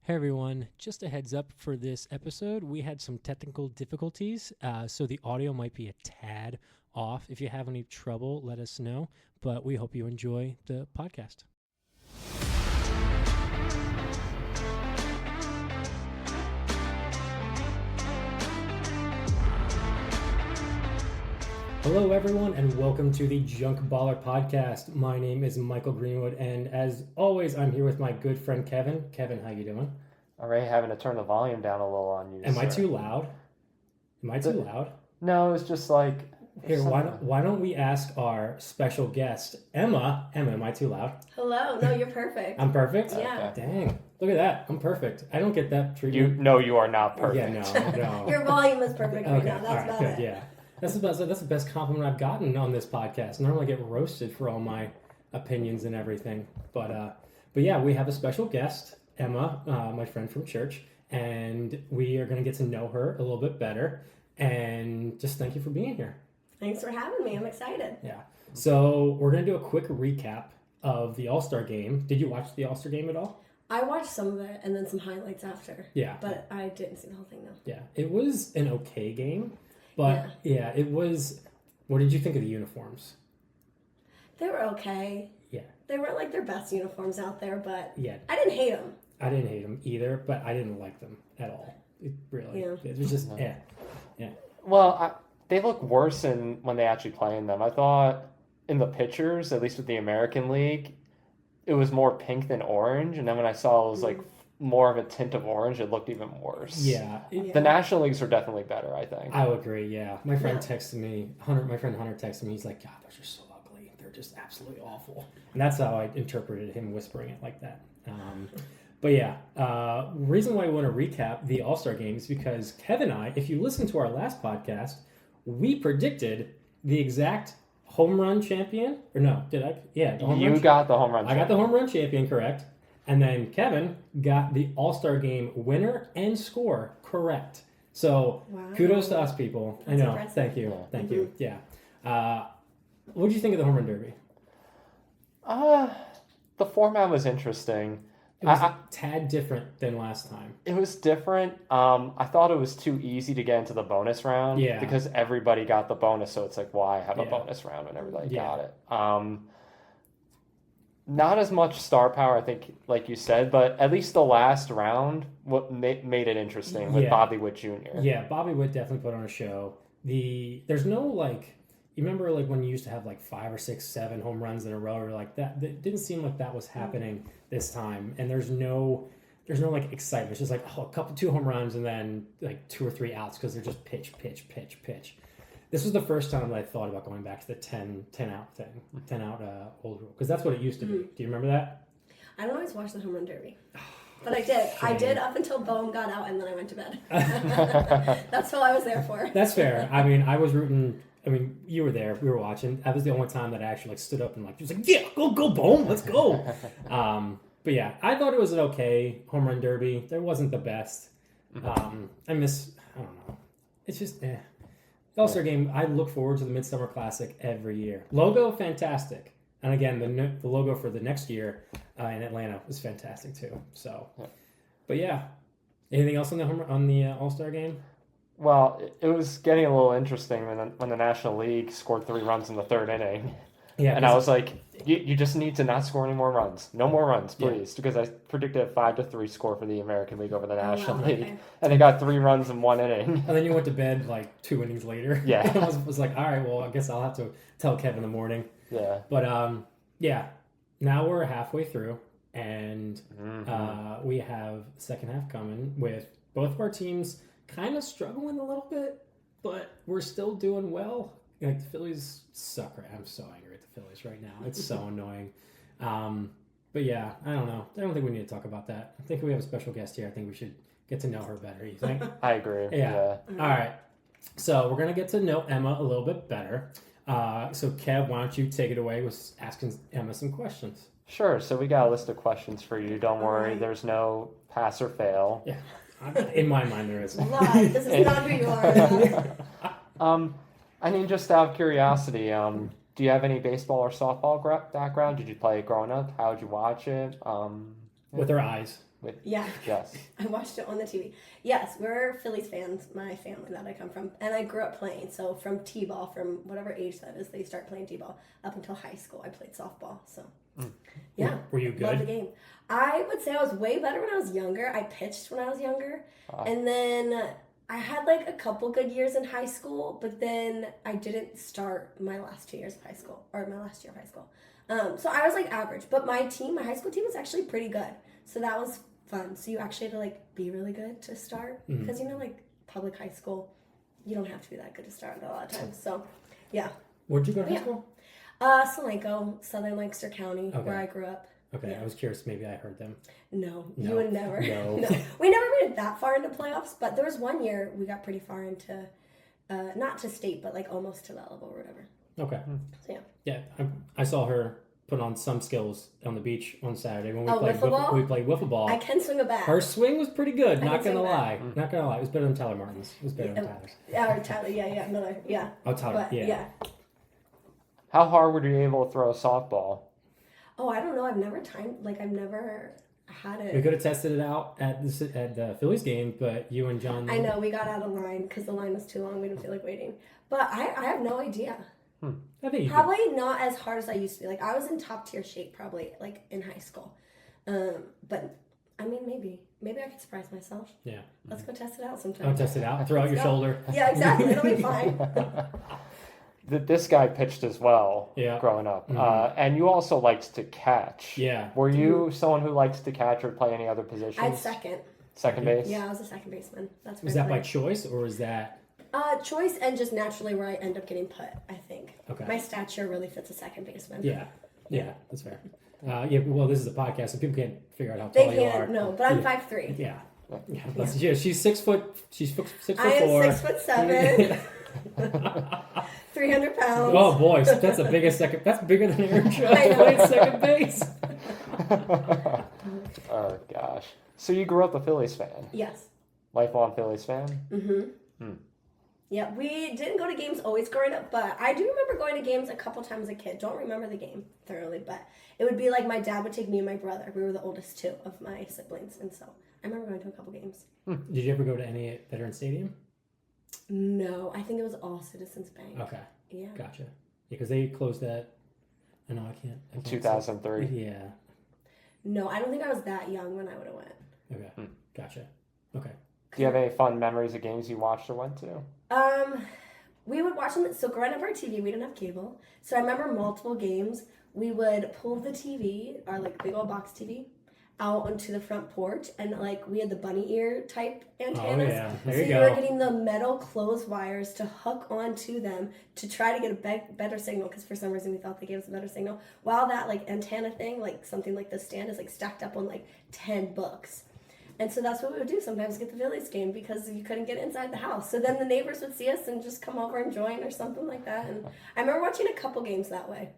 Hey everyone, just a heads up for this episode. We had some technical difficulties, so the audio might be a tad off. If you have any trouble, let us know, but we hope you enjoy the podcast. Hello everyone, and welcome to the Junk Baller Podcast. My name is Michael Greenwood, and as always, I'm here with my good friend Kevin. Kevin, how you doing? Already having to turn the volume down a little on you. Am I too loud? No, it's just like... Here, why don't we ask our special guest, Emma. Emma, am I too loud? Hello. No, you're perfect. I'm perfect? Yeah. Okay. Dang. Look at that. I'm perfect. I don't get that treatment. You are not perfect. Yeah, no. Your volume is perfect right now. That's all right, about good, it. yeah. That's the best compliment I've gotten on this podcast. Normally I get roasted for all my opinions and everything. But yeah, we have a special guest, Emma, my friend from church, and we are going to get to know her a little bit better. And just thank you for being here. Thanks for having me. I'm excited. Yeah. So we're going to do a quick recap of the All-Star game. Did you watch the All-Star game at all? I watched some of it and then some highlights after. Yeah. But I didn't see the whole thing, though. Yeah. It was an okay game. But, yeah, it was... What did you think of the uniforms? They were okay. Yeah. They weren't like their best uniforms out there, but Yeah. I didn't hate them. I didn't hate them either, but I didn't like them at all. It was just, yeah. Well, they look worse when they actually play in them. I thought in the pictures, at least with the American League, it was more pink than orange. And then when I saw it was like more of a tint of orange, it looked even worse. Yeah. The National Leagues are definitely better, I think. I would agree, yeah. My friend texted me, my friend Hunter texted me, he's like, God, those are so ugly. They're just absolutely awful. And that's how I interpreted him whispering it like that. But yeah, reason why I want to recap the All-Star game is because Kevin and I, if you listen to our last podcast, we predicted the exact home run champion. Or no, did I? Yeah. You got the home run champion. I got the home run champion correct. And then Kevin got the All-Star game winner and score correct. So kudos to us, people. That's I know. impressive. Thank you. Thank you. Yeah. What did you think of the home run derby? The format was interesting. It was a tad different than last time. It was different. I thought it was too easy to get into the bonus round. Yeah. Because everybody got the bonus, so it's like, why have a bonus round when everybody got it? Not as much star power, I think, like you said, but at least the last round made it interesting with Bobby Witt Jr. Yeah, Bobby Witt definitely put on a show. There's no, like, you remember, like, when you used to have, like, 5 or 6, 7 home runs in a row, or like that? It didn't seem like that was happening this time. And there's no like, excitement. It's just like, oh, 2 home runs and then, like, 2 or 3 outs because they're just pitch. This was the first time that I thought about going back to the 10 out thing, 10 out old rule, because that's what it used to be. Do you remember that? I don't always watch the home run derby. But I did. I did up until Bohm got out, and then I went to bed. That's all I was there for. That's fair. I mean, I was rooting. I mean, you were there. We were watching. That was the only time that I actually like stood up and like was like, yeah, go Bohm, let's go. But yeah, I thought it was an okay home run derby. It wasn't the best. I don't know. It's just The All-Star game, I look forward to the Midsummer Classic every year. Logo, fantastic. And again, the logo for the next year in Atlanta was fantastic too. So, but yeah. Anything else on the All-Star game? Well, it was getting a little interesting when the National League scored 3 runs in the 3rd inning. Yeah, and I was like, you just need to not score any more runs. No more runs, please. Yeah. Because I predicted a 5-3 score for the American League over the National League. Okay. And they got 3 runs in 1 inning. And then you went to bed like 2 innings later. Yeah. I was like, all right, well, I guess I'll have to tell Kevin in the morning. Yeah. But, yeah, now we're halfway through. And we have the second half coming with both of our teams kind of struggling a little bit. But we're still doing well. Like, the Phillies suck. I'm so angry at the Phillies right now. It's so annoying. But yeah, I don't know. I don't think we need to talk about that. I think we have a special guest here. I think we should get to know her better. You think? I agree. Yeah. All right. So we're going to get to know Emma a little bit better. So Kev, why don't you take it away with asking Emma some questions? Sure. So we got a list of questions for you. Don't worry. There's no pass or fail. Yeah. In my mind, there is. Lie. This is not who you are. I mean, just out of curiosity, do you have any baseball or softball background? Did you play it growing up? How did you watch it? With our eyes. Yeah. Yes. I watched it on the TV. Yes, we're Phillies fans, my family that I come from. And I grew up playing. So from T-ball, from whatever age that is, they start playing T-ball. Up until high school, I played softball. So, yeah. Were you good? Love the game. I would say I was way better when I was younger. I pitched when I was younger. And then I had like a couple good years in high school, but then I didn't start my last 2 years of high school, or my last year of high school. So I was like average, but my high school team was actually pretty good. So that was fun. So you actually had to like be really good to start because like public high school, you don't have to be that good to start a lot of times. So yeah. Where'd you go to high school? Solanco, Southern Lancaster County, where I grew up. Okay, Yeah. I was curious. Maybe I heard them. No, you would never. No. We never made it that far into playoffs, but there was one year we got pretty far into, not to state, but like almost to that level or whatever. Okay. So yeah. Yeah, I saw her put on some skills on the beach on Saturday when we played wiffle ball. I can swing a bat. Her swing was pretty good. Not gonna lie. Not gonna lie. It was better than Tyler Martin's. It was better than Tyler's. Yeah, Tyler. Yeah. Oh, Tyler. But, yeah. How hard were you able to throw a softball? Oh, I don't know. I've never had it. We could have tested it out at the Phillies game, but you and John. I know we got out of line because the line was too long. We didn't feel like waiting. But I have no idea. I think Probably not as hard as I used to be. Like I was in top tier shape probably like in high school. But I mean maybe I could surprise myself. Yeah. Let's go test it out sometime. I'll test it out. Throw out your shoulder. Yeah, exactly. It'll be fine. This guy pitched as well growing up. And you also liked to catch. Yeah. Were you someone who liked to catch or play any other positions? I had second. Second base? Yeah, I was a second baseman. That's Was that by choice or was that? Choice and just naturally where I end up getting put, I think. Okay. My stature really fits a second baseman. Yeah, that's fair. Well, this is a podcast, so people can't figure out how They tall you are. can't, no, but I'm 5'3". Yeah. She's 6 foot. She's 6 foot I four. am 6'7". 300 pounds. Oh boy, that's the biggest second. That's bigger than Aaron Judge playing second base. Oh gosh. So you grew up a Phillies fan? Yes. Lifelong Phillies fan? Yeah, we didn't go to games always growing up, but I do remember going to games a couple times as a kid. Don't remember the game thoroughly, but it would be like my dad would take me and my brother. We were the oldest two of my siblings, and so I remember going to a couple games. Did you ever go to any at Veteran Stadium? No, I think it was all Citizens Bank. Okay. Yeah. Gotcha. Yeah, because they closed that. I know I can't 2003. Yeah. No, I don't think I was that young when I would have went. Okay. Gotcha. Okay. Do you have any fun memories of games you watched or went to? We would watch them. So growing up our TV, we didn't have cable. So I remember multiple games. We would pull the TV, our like big old box TV, out onto the front porch, and like we had the bunny ear type antennas. Oh yeah, there so you you go. were getting the metal clothes wires to hook onto them to try to get a better signal, because for some reason we thought they gave us a better signal. While that like antenna thing, like something like the stand, is like stacked up on like 10 books. And so that's what we would do sometimes, get the Phillies game, because you couldn't get inside the house. So then the neighbors would see us and just come over and join or something like that. And I remember watching a couple games that way.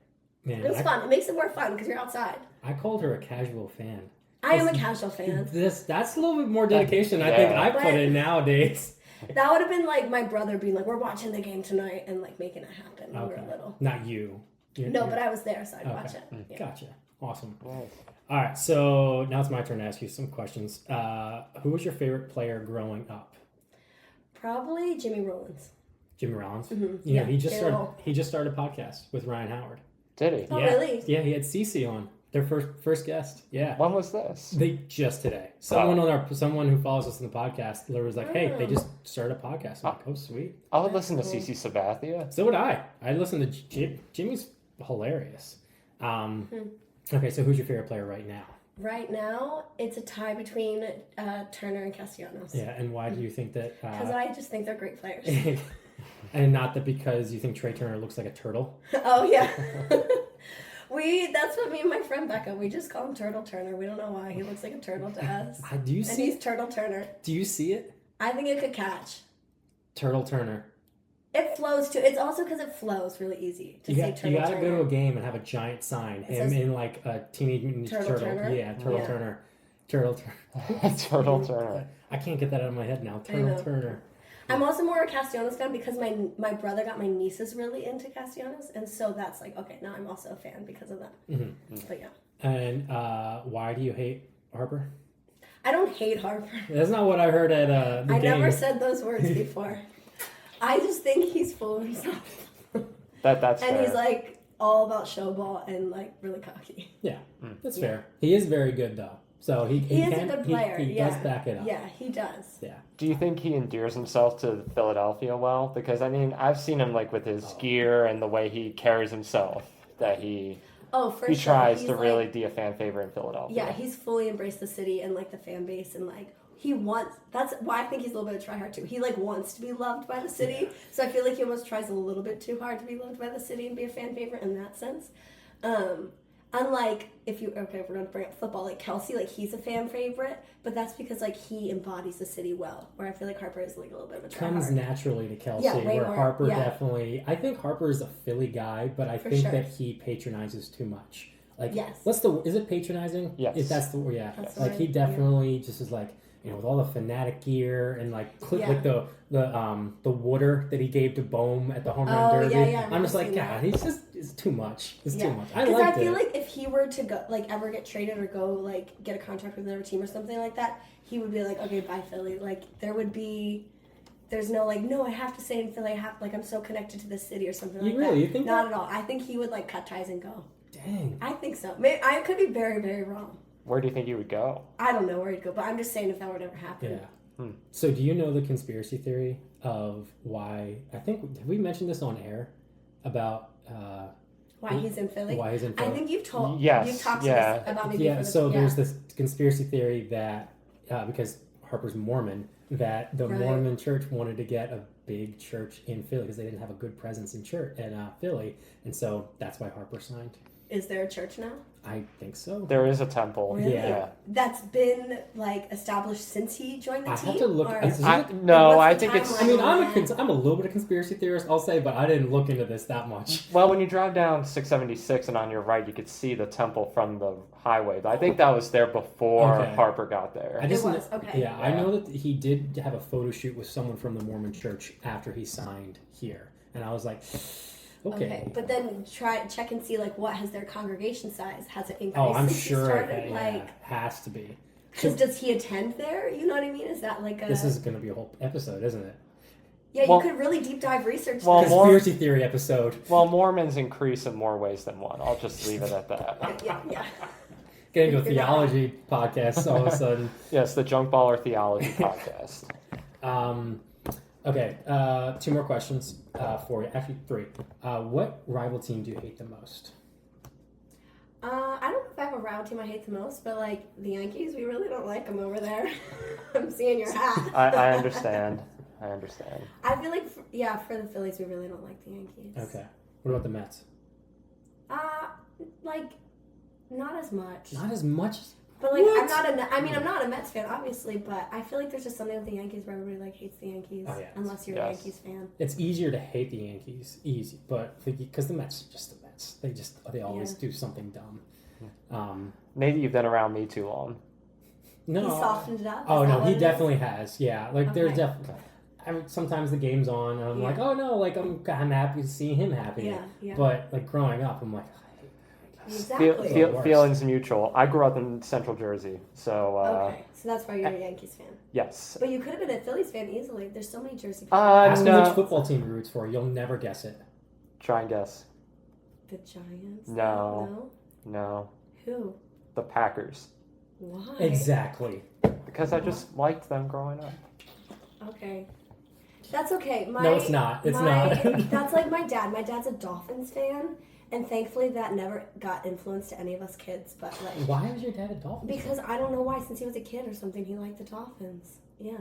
Man, it was fun. It makes it more fun because you're outside. I called her a casual fan. I am a casual fan. That's a little bit more dedication I think I put in nowadays. That would have been like my brother being like, we're watching the game tonight, and like making it happen when we were little. Not you. But I was there, so I'd watch it. Yeah. Gotcha. Awesome. Nice. All right, so now it's my turn to ask you some questions. Who was your favorite player growing up? Probably Jimmy Rollins. Jimmy Rollins? Mm-hmm. Yeah, he just started a podcast with Ryan Howard. Did he? Oh, really? Yeah, he had Cece on. Their first guest. Yeah. When was this? Just today. Someone who follows us on the podcast was like, "Hey, they just started a podcast." I'm like, "Oh, sweet." I would listen to Cece Sabathia. So would I. I listen to Jimmy's hilarious. Okay, so who's your favorite player right now? Right now, it's a tie between Turner and Castellanos. Yeah, and why do you think that? Because I just think they're great players. And not that because you think Trey Turner looks like a turtle. Oh yeah. That's what me and my friend Becca, we just call him Turtle Turner. We don't know why. He looks like a turtle to us. Do you see? And he's Turtle Turner. Do you see it? I think it could catch. Turtle Turner. It flows too. It's also because it flows really easy to say Turtle Turner. You gotta go to a game and have a giant sign. Him in like a Teenage Mutant Ninja Turtle. Turner? Yeah, Turtle Turner. Turtle Turner. Turtle Turner. I can't get that out of my head now. Turtle Turner. I'm also more a Castellanos fan because my brother got my nieces really into Castellanos, and so that's like, okay, now I'm also a fan because of that. Mm-hmm. But yeah. And why do you hate Harper? I don't hate Harper. That's not what I heard at the I game. never said those words before. I just think he's full of himself. That's and fair. he's like all about showball and like really cocky. Yeah, that's fair. He is very good though. So he is a good player. He does back it up. Yeah, he does. Yeah. Do you think he endears himself to Philadelphia well? Because I mean, I've seen him like with his gear and the way he carries himself. That he tries to really be a fan favorite in Philadelphia. Yeah, he's fully embraced the city and like the fan base and like he wants. That's why I think he's a little bit of a tryhard too. He like wants to be loved by the city, so I feel like he almost tries a little bit too hard to be loved by the city and be a fan favorite in that sense. Unlike we're going to bring up football, like Kelsey, like he's a fan favorite, but that's because like he embodies the city well. Where I feel like Harper is like a little bit of a tryhard. Comes naturally to Kelsey, where Harper definitely. I think Harper is a Philly guy, but I think that he patronizes too much. Like, is it patronizing? Yes. If that's the That's like he definitely just is like, with all the Fanatic gear and like the water that he gave to Bohm at the home run derby. I'm just like, God, it's too much. It's too much. I feel like if he were to go, like, ever get traded or go, like, get a contract with another team or something like that, he would be like, okay, bye, Philly. Like, there's no, like, no, I have to stay in Philly. I'm so connected to the city or something like that. You think Not at all. I think he would, like, cut ties and go. Dang. I think so. Maybe, I could be very, very wrong. Where do you think he would go? I don't know where he'd go, but I'm just saying if that would ever happen. Yeah. So do you know the conspiracy theory of why, have we mentioned this on air about why he's in Philly? Why he's in Philly? I think you've talked to us about me before. So there's this conspiracy theory that, because Harper's Mormon, that the Mormon church wanted to get a big church in Philly because they didn't have a good presence in Philly, and so that's why Harper signed. Is there a church now? I think so. There is a temple. Really? Yeah. That's been established since he joined the team. I have to look. I think it's. I mean, I'm a little bit of conspiracy theorist, I'll say, but I didn't look into this that much. Well, when you drive down 676 and on your right, you could see the temple from the highway. I think that was there before Harper got there. I know that he did have a photo shoot with someone from the Mormon church after he signed here, and I was like. Okay, but then check and see what has their congregation size? Has it increased? Oh, I'm since sure it has to be. Because does he attend there? You know what I mean? Is that like a? This is going to be a whole episode, isn't it? Yeah, you could really deep dive research. Conspiracy theory episode. Well, Mormons increase in more ways than one. I'll just leave it at that. yeah. Getting to a theology podcast all of a sudden. Yes, the Junk Baller Theology podcast. Okay, 2 more questions for you. Actually, 3. What rival team do you hate the most? I don't know if I have a rival team I hate the most, but the Yankees, we really don't like them over there. I'm seeing your hat. I understand. I feel like, for the Phillies, we really don't like the Yankees. Okay. What about the Mets? Not as much. Not as much? But I'm not a Mets fan, obviously, but I feel like there's just something with the Yankees where everybody hates the Yankees, unless you're a Yankees fan. It's easier to hate the Yankees, but because the Mets are just the Mets, they always do something dumb. Maybe you've been around me too long. No, he softened it up. Oh no, he definitely has. Yeah, there's definitely. I mean, sometimes the game's on, and I'm like, oh no, I'm happy to see him happy. Yeah. But growing up, I'm like. Exactly. Feelings mutual. I grew up in Central Jersey, so. Okay, so that's why you're a Yankees fan. Yes. But you could have been a Phillies fan easily. There's so many Jersey fans. Ask me which football team he roots for. You'll never guess it. Try and guess. The Giants. No. Who? The Packers. Why? Exactly. Because I just liked them growing up. Okay. That's okay. No, it's not. It's not. That's like my dad. My dad's a Dolphins fan. And thankfully, that never got influenced to any of us kids. But why was your dad a Dolphins? Because I don't know why. Since he was a kid or something, he liked the Dolphins. Yeah.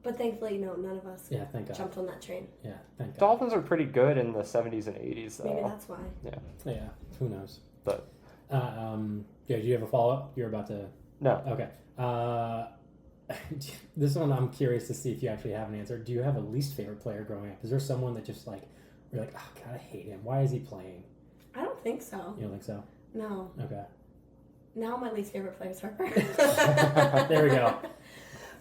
But thankfully, no, none of us jumped on that train. Yeah, thank God. Dolphins are pretty good in the 70s and 80s, though. Maybe that's why. Yeah. Who knows? But. Do you have a follow up? You're about to. No. Okay. This one, I'm curious to see if you actually have an answer. Do you have a least favorite player growing up? Is there someone that just you're like, oh God, I hate him. Why is he playing? I don't think so. You don't think so? No. Okay. Now my least favorite player is Harper. There we go.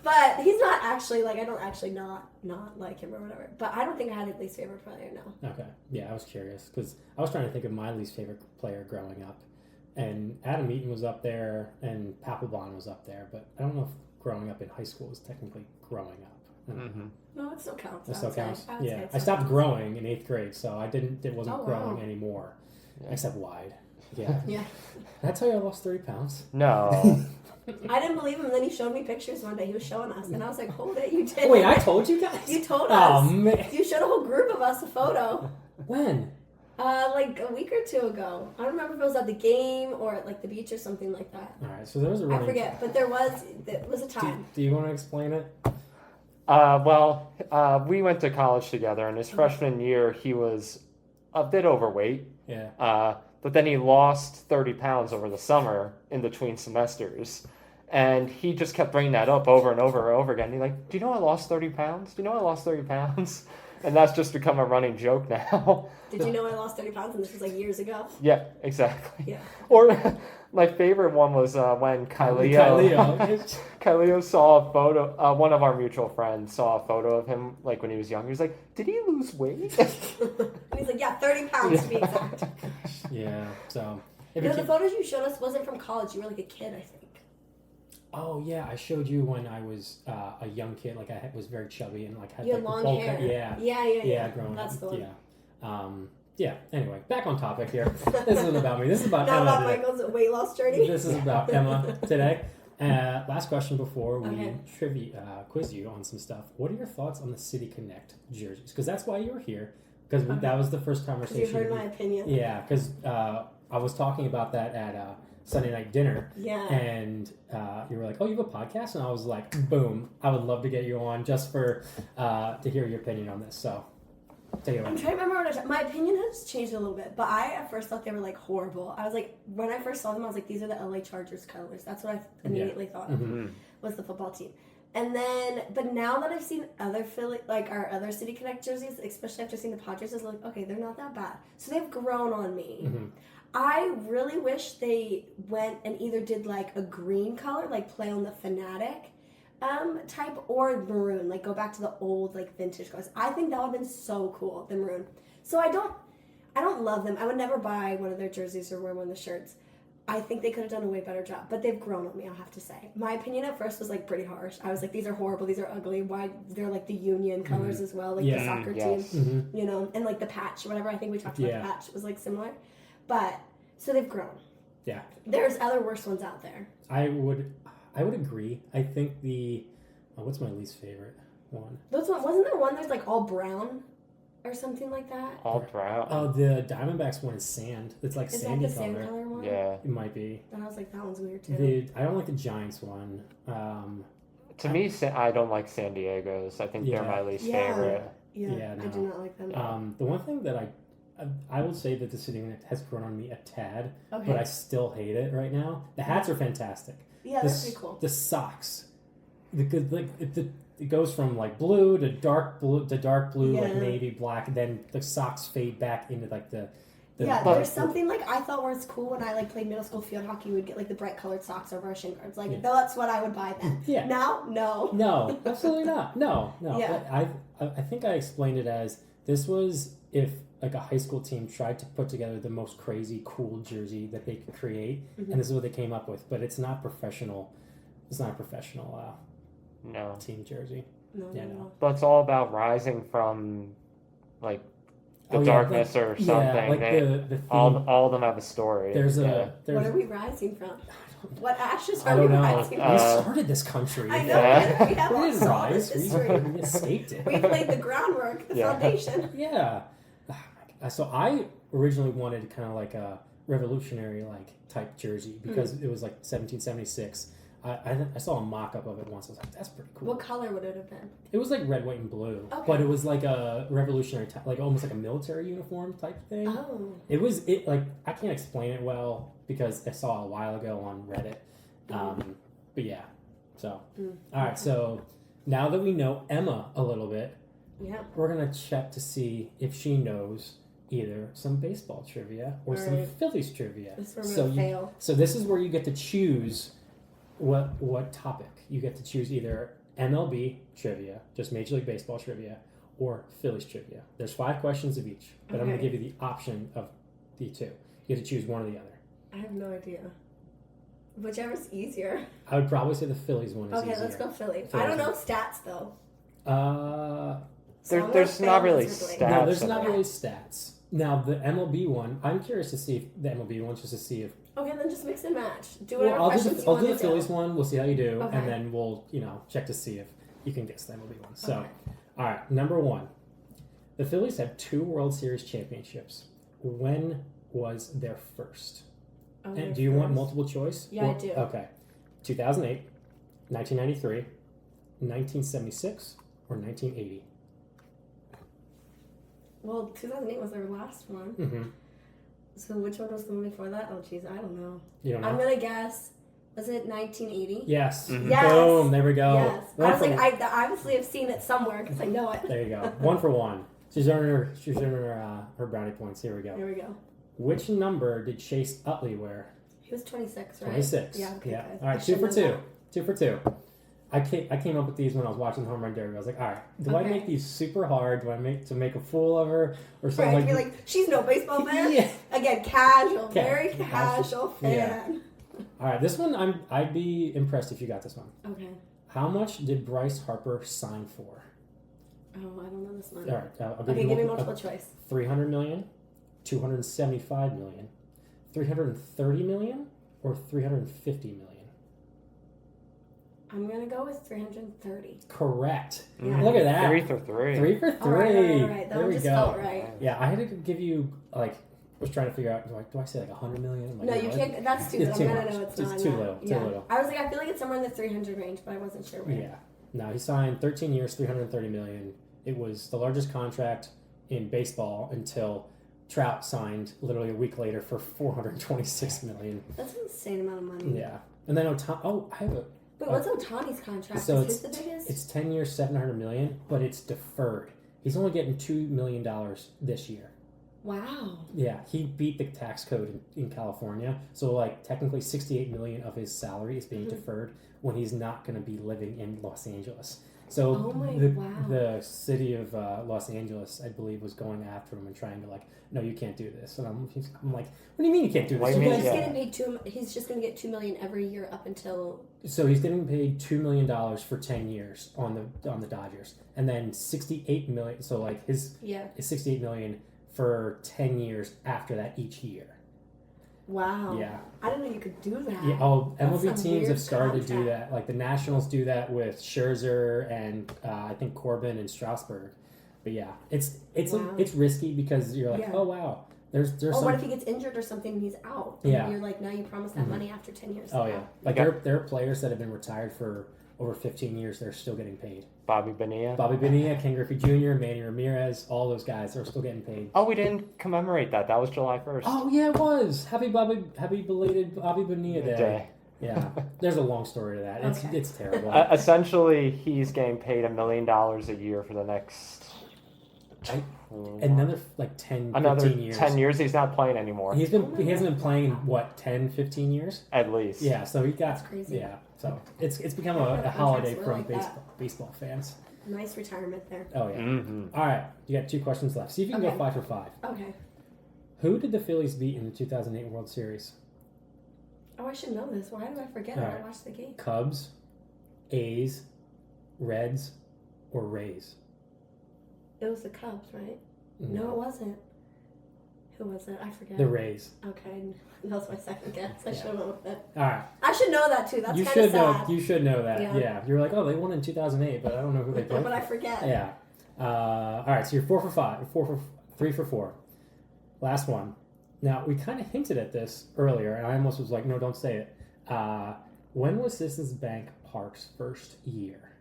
But he's not actually, I don't actually not like him or whatever. But I don't think I had a least favorite player, no. Okay. Yeah, I was curious because I was trying to think of my least favorite player growing up. and Adam Eaton was up there, and Papelbon was up there, but I don't know if growing up in high school is technically growing up. No, it still counts. It still counts. Yeah, I stopped growing in 8th grade, so it wasn't growing anymore, Yeah. except wide. Yeah. Yeah. Did I tell you I lost 30 pounds? No. I didn't believe him, and then he showed me pictures one day. He was showing us, and I was like, hold it, you did. Wait, I told you guys? You told Oh, us. man. You showed a whole group of us a photo. When? Like a week or 2 ago. I don't remember if it was at the game or at like the beach or something like that. All right, so there was a running... I forget, but there was a time. Do you want to explain it? We went to college together, and his freshman year, he was a bit overweight. Yeah. But then he lost 30 pounds over the summer in between semesters. And he just kept bringing that up over and over and over again. He's like, do you know I lost 30 pounds? Do you know I lost 30 pounds? And that's just become a running joke now. Did you know I lost 30 pounds and this was like years ago? Yeah, exactly. Yeah. Or my favorite one was when Kyleo saw a photo, one of our mutual friends saw a photo of him like when he was young. He was like, did he lose weight? And he's like, yeah, 30 pounds to be exact. Yeah, so... The photos you showed us wasn't from college. You were like a kid, I think. Oh, yeah, I showed you when I was a young kid. Like, I was very chubby and, like, had you had like, long hair. Yeah, growing That's up. the one. Yeah, anyway, back on topic here. This isn't about me. This is about Not Emma about today. Michael's weight loss journey. This is about Emma today. Last question before we Okay. quiz you on some stuff. What are your thoughts on the City Connect jerseys? Because that's why you were here. Because that was the first conversation. You heard my opinion. Yeah, because I was talking about that at Sunday night dinner. Yeah. And you were like, oh, you have a podcast? And I was like, boom, I would love to get you on just for to hear your opinion on this. So take it away. I'm trying to remember my opinion has changed a little bit, but I at first thought they were like horrible. I was like, when I first saw them, I was like, these are the LA Chargers colors. That's what I immediately thought of was the football team. And then, but now that I've seen other our other City Connect jerseys, especially after seeing the Padres, I was like, okay, they're not that bad. So they've grown on me. Mm-hmm. I really wish they went and either did like a green color, like play on the Fanatic type, or maroon, like go back to the old like vintage colors. I think that would have been so cool, the maroon. So I don't love them. I would never buy one of their jerseys or wear one of the shirts. I think they could have done a way better job, but they've grown on me, I'll have to say. My opinion at first was like pretty harsh. I was like, these are horrible, these are ugly. Why they're like the Union colors as well, like the soccer team, you know, and like the patch, whatever. I think we talked about the patch was like similar, but so they've grown. Yeah, there's other worse ones out there. I would agree. I think what's my least favorite one? Wasn't there one that's like all brown? Or something like that. All brown. Oh, the Diamondbacks one is sand. It's like sandy Is that the color. sand color one? Yeah, it might be. And I was like, that one's weird too. I don't like the Giants one. To me, I don't like San Diego's. I think they're my least favorite. Yeah, no. I do not like them. The one thing that I will say that the City Connect has grown on me a tad, okay. but I still hate it right now. The hats are fantastic. Yeah, that's pretty cool. The socks, it goes from like blue to dark blue like navy black, then the socks fade back into like the there's something like I thought was cool when I like played middle school field hockey. We would get like the bright colored socks over our shin guards. Like that's what I would buy then. Yeah. Now, no, absolutely not. No. Yeah. I think I explained it as this was if like a high school team tried to put together the most crazy cool jersey that they could create, and this is what they came up with. But it's not professional. It's not a professional. No. Team jersey. No. But it's all about rising from, like, the darkness or something. Yeah, like the theme. All of them have a story. What are we rising from? What ashes are we rising from? We started this country. I know. We have we all didn't rise. We escaped it. We laid the groundwork, the foundation. Yeah. So I originally wanted kind of like a revolutionary like type jersey because it was like 1776. I saw a mock-up of it once. I was like, that's pretty cool. What color would it have been? It was like red, white, and blue. Okay. But it was like a revolutionary type, like almost like a military uniform type thing. Oh. It like, I can't explain it well because I saw it a while ago on Reddit. But yeah. So, all right. So now that we know Emma a little bit, we're going to check to see if she knows either some baseball trivia or some Phillies trivia. So this is where you get to choose what topic. You get to choose either MLB trivia, just Major League Baseball trivia, or Phillies trivia. There's 5 questions of each, but I'm going to give you the option of the 2. You get to choose one or the other. I have no idea. Whichever's easier. I would probably say the Phillies one is easier. Okay, let's go Philly. I don't know stats though. There's not really stats. No, there's not really stats. Now the MLB one, I'm curious to see if the MLB one, just to see if. Okay, then just mix and match. Do whatever I'll questions you want to do. I'll do the Phillies one. We'll see how you do, Okay. and then we'll check to see if you can guess the MLB one. So, all right, number one, the Phillies have 2 World Series championships. When was their first? And do you want multiple choice? Yeah, I do. Okay, 2008, 1993, 1976, or 1980. Well, 2008 was their last one. Mm-hmm. So which one was the one before that? Oh, jeez, I don't know. You don't know? I'm gonna guess. Was it 1980? Yes. Mm-hmm. Yes. Boom. There we go. Yes. I was like, I obviously have seen it somewhere because I know it. There you go. 1 for 1. She's earning her brownie points. Here we go. Here we go. Which number did Chase Utley wear? He was 26, right? 26. Yeah. Okay. Yeah. Good. All right. 2 for 2. 2 for 2. I came up with these when I was watching the Home Run Derby. I was like, all right, do I make these super hard? Do I make a fool of her or something? Right, like she's no baseball fan. Yeah. Again, casual, very casual fan. Yeah. All right, this one I'd be impressed if you got this one. Okay. How much did Bryce Harper sign for? Oh, I don't know this one. All right, I'll give me multiple choice. 300 million, 275 million, 330 million, or 350 million. I'm gonna go with 330. Correct. Yeah. Look at that. 3 for 3. 3 for 3. All right. That there one we just go. felt right. Yeah, I had to give you was trying to figure out. Do I say like 100 million? Like, No, you can't. That's too good. It's I'm too gonna much. know it's It's not. too little. Too little. I was like, I feel like it's somewhere in the 300 range, but I wasn't sure where. Yeah. No, he signed 13 years, 330 million. It was the largest contract in baseball until Trout signed literally a week later for 426 million. That's an insane amount of money. Yeah, and then I have a. But what's Ohtani's contract? So Is his the biggest? It's 10 years, 700 million, but it's deferred. He's only getting $2 million this year. Wow. Yeah, he beat the tax code in California, so like technically 68 million of his salary is being deferred when he's not going to be living in Los Angeles. So the city of Los Angeles, I believe, was going after him and trying to no, you can't do this. And I'm like, what do you mean you can't do this? He's just going to get $2 million every year up until. So he's getting paid $2 million for 10 years on the Dodgers, and then 68 million. So like his 68 million for 10 years after that each year. Wow. Yeah. I didn't know you could do that. Yeah. Oh, MLB teams have started to do that. Like the Nationals do that with Scherzer and I think Corbin and Strasburg. But yeah, it's risky because you're like, oh wow, there's. What if he gets injured or something and he's out? And you're like, now you promise that money after 10 years. Oh yeah, like there are players that have been retired for over 15 years. They're still getting paid. Bobby Bonilla, Ken Griffey Jr., Manny Ramirez, all those guys are still getting paid. Oh, we didn't commemorate that. That was July 1st. Oh yeah, it was. Happy belated Bobby Bonilla Day. Yeah, there's a long story to that. It's terrible. Essentially, he's getting paid $1 million a year for the next. Another 15 years. 10 years he's not playing anymore. He hasn't been playing in what 10, 15 years at least. Yeah, so that's crazy. Yeah, so it's become a holiday from baseball fans. Nice retirement there. Oh yeah. Mm-hmm. All right, you got 2 questions left. See if you can go 5 for 5. Okay. Who did the Phillies beat in the 2008 World Series? Oh, I should know this. Why did I forget it? I watched the game. Cubs, A's, Reds, or Rays? It was the Cubs, right? No, it wasn't. Who was it? I forget. The Rays. Okay, that was my second guess. I should have went with it. All right. I should know that too. That's kind of sad. You should know that. Yeah. You're like, oh, they won in 2008, but I don't know who they played. But I forget. Yeah. All right. So you're 4 for 5. 3 for 4. Last one. Now we kind of hinted at this earlier, and I almost was like, no, don't say it. When was Citizens Bank Park's first year?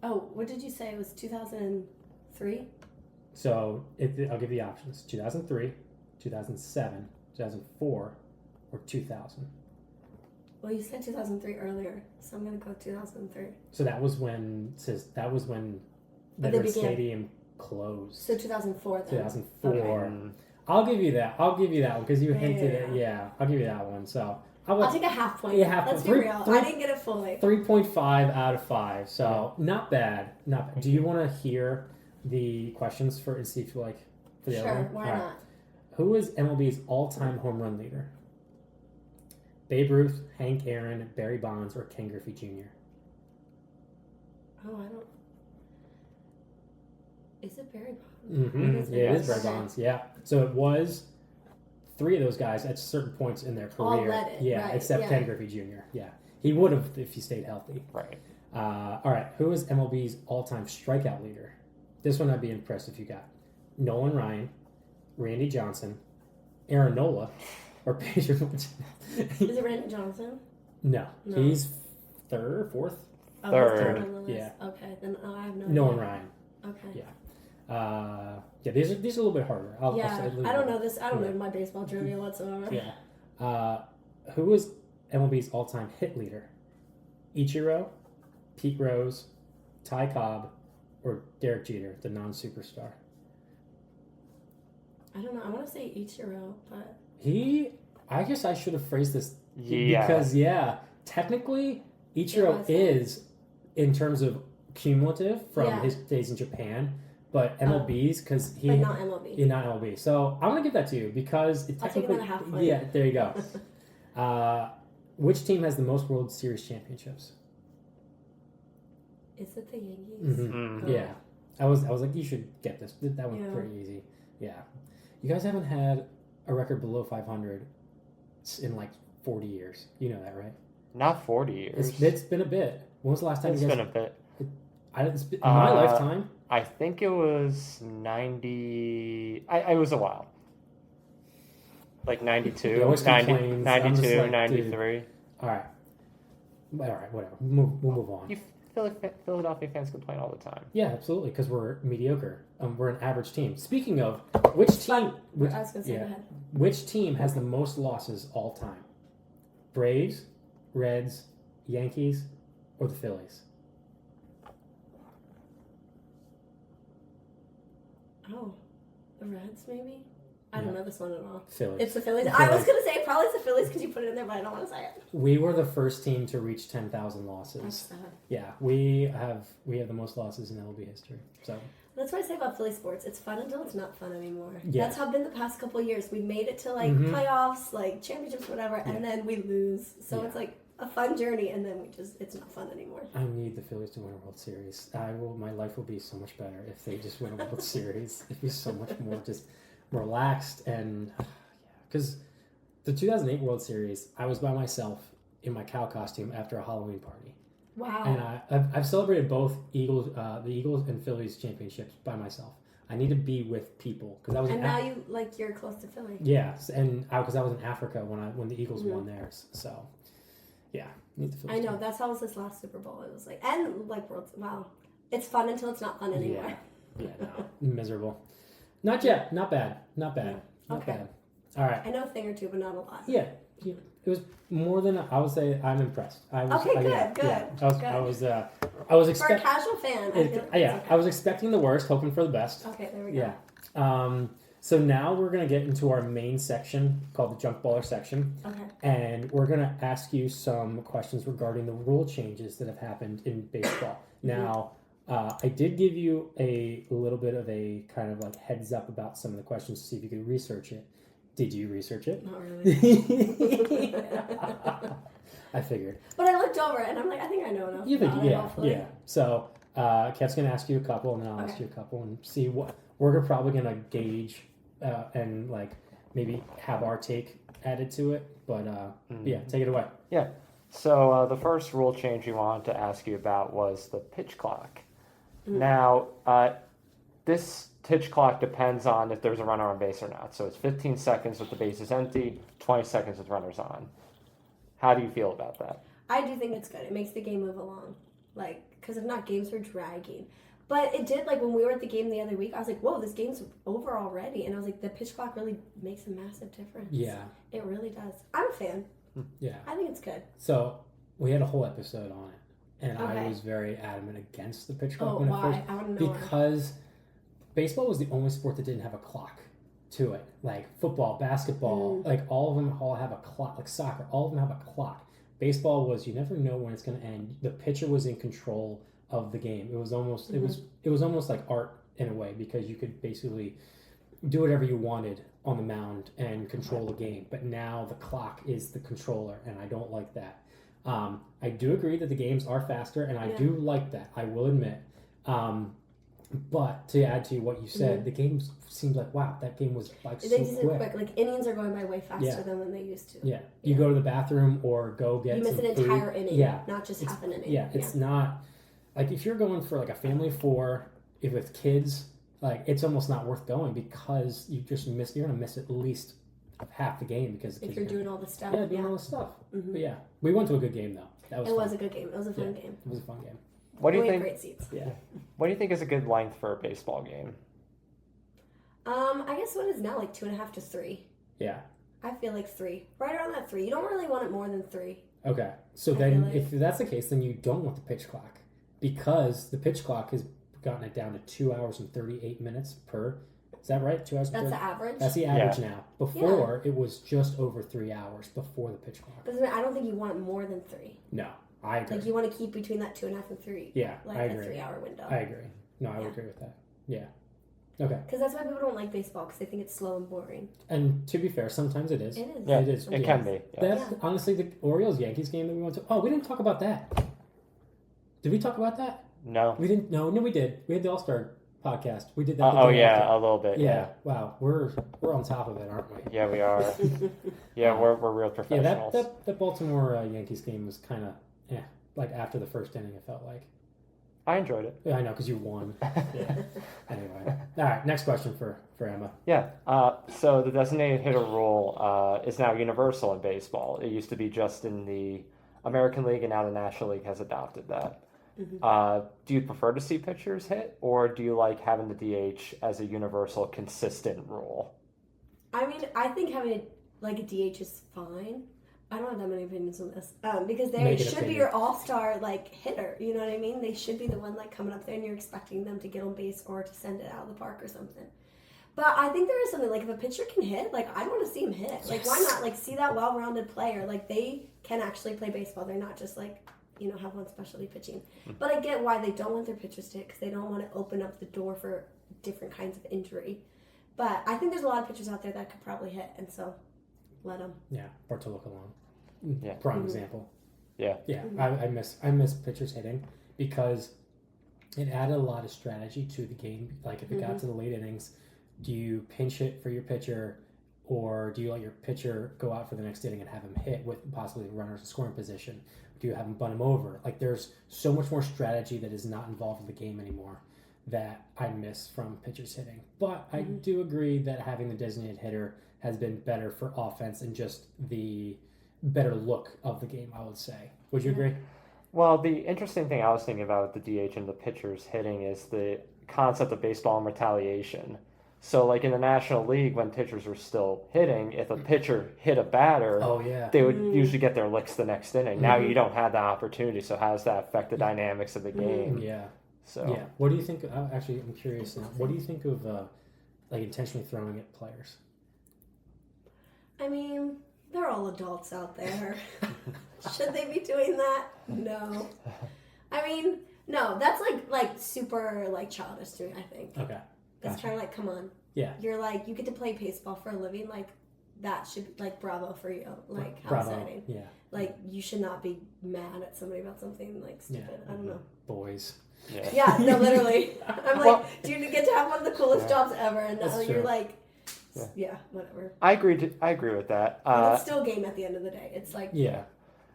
Oh, what did you say? It was 2003? So I'll give you the options: 2003, 2007, 2004, or 2000. Well, you said 2003 earlier, so I'm gonna go 2003. So that was when the stadium closed. So 2004 then. 2004. Okay. I'll give you that. I'll give you that one because you hinted it. Yeah, I'll give you that one. So I'll take a half point. Yeah, Let's be real. I didn't get it fully. 3.5 out of 5. So not bad. Not bad. Do you want to hear the questions and see if you like for the other one? Sure, why not? Who is MLB's all-time home run leader? Babe Ruth, Hank Aaron, Barry Bonds, or Ken Griffey Jr.? Oh, I don't. Is it Barry Bonds? Mm-hmm. Yeah, it is Barry Bonds. Yeah. So it was 3 of those guys at certain points in their career. All led it. Yeah, right. except Ken Griffey Jr. Yeah. He would have if he stayed healthy. Right. All right. Who is MLB's all-time strikeout leader? This one I'd be impressed if you got. Nolan Ryan, Randy Johnson, Aaron Nola, or Pedro Martinez. Is it Randy Johnson? No. He's third, fourth? Oh, third. Yeah. Okay, then I have no Nolan idea. Ryan. Okay. Yeah. These are a little bit harder. I'll say a little I don't bit. know this. I don't know my baseball trivia whatsoever. Yeah. Who is MLB's all-time hit leader? Ichiro, Pete Rose, Ty Cobb, or Derek Jeter, the non-superstar? I don't know. I want to say Ichiro, but I guess I should have phrased this Yeah. because technically Ichiro is in terms of cumulative from his days in Japan, but MLB's because but not MLB. Yeah, not MLB. So I'm gonna give that to you because it I'll take technically. another half point. Yeah, there you go. Which team has the most World Series championships? Is it the Yankees? Mm-hmm. Oh. Yeah, I was like, you should get this. That one's pretty easy. Yeah, you guys haven't had a record below 500 in like 40 years. You know that, right? Not 40 years. It's been a bit. When was the last time It's you guys? been a bit. In my lifetime. I think it was 90. I was a while. Like 92, He always 90, complains. I'm just 92, like, 93. All right, whatever. We'll move on. You Philadelphia fans complain all the time. Yeah, absolutely, because we're mediocre. We're an average team. Speaking of, which team? I was going to say, go ahead. Which team has the most losses all time? Braves, Reds, Yankees, or the Phillies? Oh, the Reds maybe? I don't know this one at all. Phillies. It's the Phillies. I was going to say probably it's the Phillies because you put it in there, but I don't want to say it. We were the first team to reach 10,000 losses. That's sad. Yeah, we have the most losses in MLB history. So that's what I say about Philly sports. It's fun until it's not fun anymore. Yeah. That's how it's been the past couple of years. We made it to like playoffs, like championships, whatever, and then we lose. So it's like a fun journey, and then it's not fun anymore. I need the Phillies to win a World Series. My life will be so much better if they just win a World Series. It'd be so much more just relaxed and because the 2008 World Series, I was by myself in my cow costume after a Halloween party. Wow. And I've celebrated both the Eagles and Phillies championships by myself. I need to be with people because I was. And now you're close to Philly. Yeah, and because I was in Africa when the Eagles won theirs, so yeah, need the Phillies. I know that's how it was this last Super Bowl. It was like Worlds. Wow, it's fun until it's not fun anymore. Yeah, no, miserable. Not yet. Not bad. Not bad. Not Okay. bad. All right. I know a thing or two, but not a lot. Yeah. It was more than I would say. I'm impressed. I was, Okay, good. Yeah, Good. I was For a expecting. casual fan, I feel like it's I was expecting the worst, hoping for the best. okay, there we go. Yeah. So now we're gonna get into our main section called the Junk Baller section. Okay. And we're gonna ask you some questions regarding the rule changes that have happened in baseball. Now. I did give you a little bit of a kind of like heads up about some of the questions to see if you could research it. Did you research it? Not really. I figured. But I looked over it and I'm like, I think I know enough. Yeah. So Kev's gonna ask you a couple, and then I'll ask you a couple, and see what we're probably gonna gauge and like maybe have our take added to it. But yeah, take it away. Yeah. So the first rule change we wanted to ask you about was the pitch clock. Now, this pitch clock depends on if there's a runner on base or not. So it's 15 seconds with the base is empty, 20 seconds with runners on. How do you feel about that? I do think it's good. It makes the game move along. Like, because if not, games were dragging. But it did, like, when we were at the game the other week, I was like, whoa, this game's over already. And I was like, the pitch clock really makes a massive difference. Yeah. It really does. I'm a fan. Yeah. I think it's good. So we had a whole episode on it. And Okay. I was very adamant against the pitch clock Oh, when it why? first I want to know. because baseball was the only sport that didn't have a clock to it. Like football, basketball, like all of them all have a clock. Like soccer, all of them have a clock. Baseball was you never know when it's going to end. The pitcher was in control of the game. It was almost it was almost like art in a way because you could basically do whatever you wanted on the mound and control the game. But now the clock is the controller, and I don't like that. I do agree that the games are faster, and I do like that. I will admit. But to add to what you said, the game seems like, wow, that game was like so quick. Like innings are going by way faster than when they used to. Yeah. You go to the bathroom or go get you miss some an food. entire inning, not just half an inning. Yeah, it's not like if you're going for like a family of 4, if with kids, like it's almost not worth going because you're gonna miss at least half the game because if you're doing all the stuff. Yeah, doing all the stuff. But yeah, we went to a good game though. It was a good game. It was a fun game. It was a fun game. What do you think? Great seats. Yeah. What do you think is a good length for a baseball game? I guess what is now like 2.5 to 3. Yeah. I feel like 3, right around that 3. You don't really want it more than 3. Okay, so then if that's the case, then you don't want the pitch clock because the pitch clock has gotten it down to 2 hours and 38 minutes per. Is that right? 2 hours. That's the average. That's the average now. Before it was just over 3 hours before the pitch clock. But I don't think you want it more than 3. No. I agree. Like you want to keep between that 2.5 and 3. Yeah, like I agree. A 3-hour window. I agree. No, I would agree with that. Yeah. Okay. Because that's why people don't like baseball because they think it's slow and boring. And to be fair, sometimes it is. It is. Yeah, it is. It can be. Yeah. That's honestly the Orioles-Yankees game that we went to. Oh, we didn't talk about that. Did we talk about that? No. We didn't. No, we did. We had the All-Star podcast. We did that. Oh yeah, a little bit. Yeah. Wow, we're on top of it, aren't we? Yeah, we are. Yeah, we're real professionals. Yeah, that Baltimore Yankees game was kind of like after the first inning, it felt like. I enjoyed it. Yeah, I know, because you won. Yeah. Anyway. All right, next question for Emma. Yeah. So the designated hitter rule is now universal in baseball. It used to be just in the American League, and now the National League has adopted that. Do you prefer to see pitchers hit, or do you like having the DH as a universal, consistent rule? I mean, I think having a DH is fine. I don't have that many opinions on this because they should be your all-star hitter. You know what I mean? They should be the one coming up there, and you're expecting them to get on base or to send it out of the park or something. But I think there is something if a pitcher can hit, I want to see him hit. Yes. Why not? See that well-rounded player. They can actually play baseball. They're not just have one specialty pitching. But I get why they don't want their pitchers to hit because they don't want to open up the door for different kinds of injury. But I think there's a lot of pitchers out there that could probably hit, and so let them. Yeah, Bartolo Colon. Yeah. Prime example. Yeah. Yeah, I miss pitchers hitting because it added a lot of strategy to the game. If it got to the late innings, do you pinch hit for your pitcher, or do you let your pitcher go out for the next inning and have him hit with possibly runners in scoring position? Do you have him bunt him over? There's so much more strategy that is not involved in the game anymore that I miss from pitchers hitting. But I do agree that having the designated hitter has been better for offense and just the better look of the game, I would say. Would you agree? Well, the interesting thing I was thinking about with the DH and the pitchers hitting is the concept of baseball and retaliation. So, in the National League, when pitchers were still hitting, if a pitcher hit a batter, they would usually get their licks the next inning. Now you don't have that opportunity, so how does that affect the dynamics of the game? Yeah. So. Yeah. What do you think? Actually, I'm curious now. What do you think of intentionally throwing at players? I mean, they're all adults out there. Should they be doing that? No. I mean, no. That's super childish to me, I think. Okay. It's kind of come on. Yeah. You're you get to play baseball for a living. That should be bravo for you. How bravo. exciting. Yeah. You should not be mad at somebody about something stupid. I don't know. Boys. Yeah. Yeah. No, literally. I'm do you get to have one of the coolest jobs ever? And now you're yeah, whatever. I agree with that. But it's still a game at the end of the day. It's